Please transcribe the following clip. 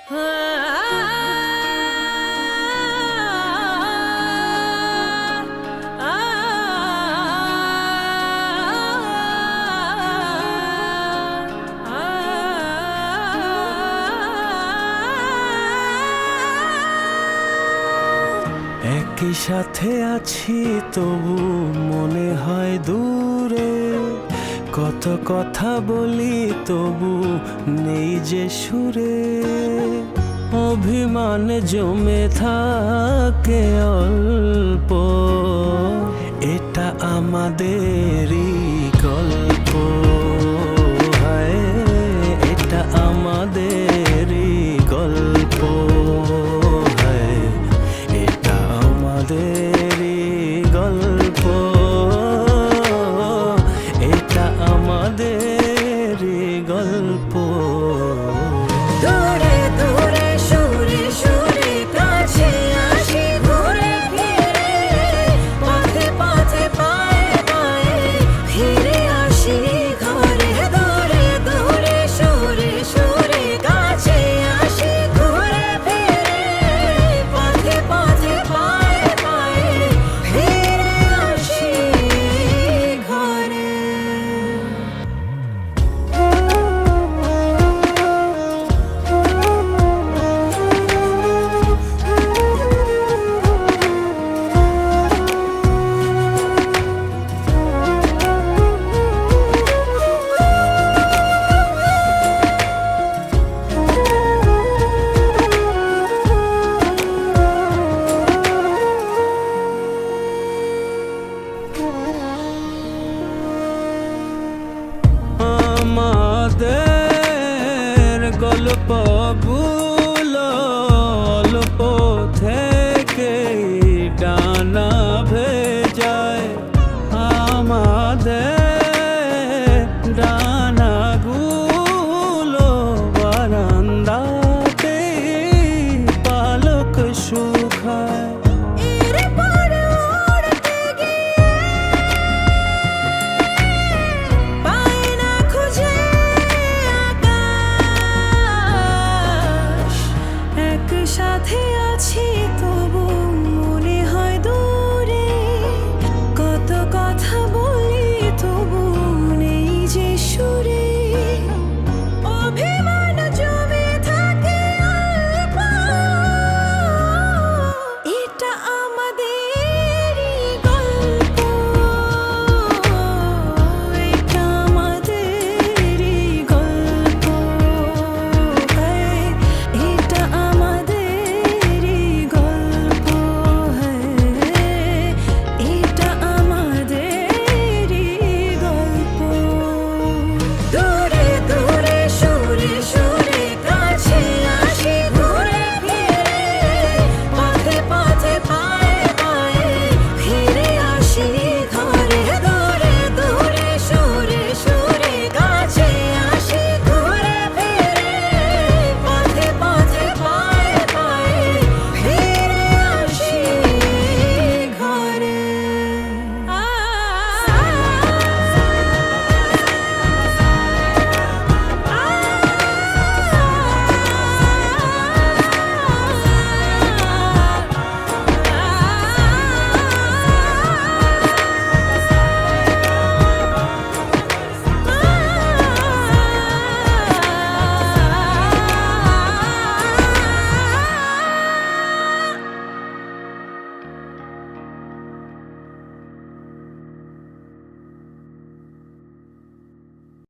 একই সাথে আছি তবু মনে হয় দূরে, কত কথা বলি তবু নেই যে সুরে। অভিমান জমে থাকে অল্প, এটা আমাদেরই গল্প। হায়, এটা আমাদেরই গল্প। হায়, এটা আমাদেরই গল্প। এটা আমাদেরই গল্প। দূরে দূরে সুরে সুরে কাছে আসি ঘুরে ফিরে, পথে পথে পায়ে পায়ে ফিরে আসি ঘরে। দূরে দূরে সুরে সুরে কাছে আসি ঘুরে ফিরে, পথে পথে পায়ে পায়ে ফিরে আসি ঘরে। আমাদের গল্প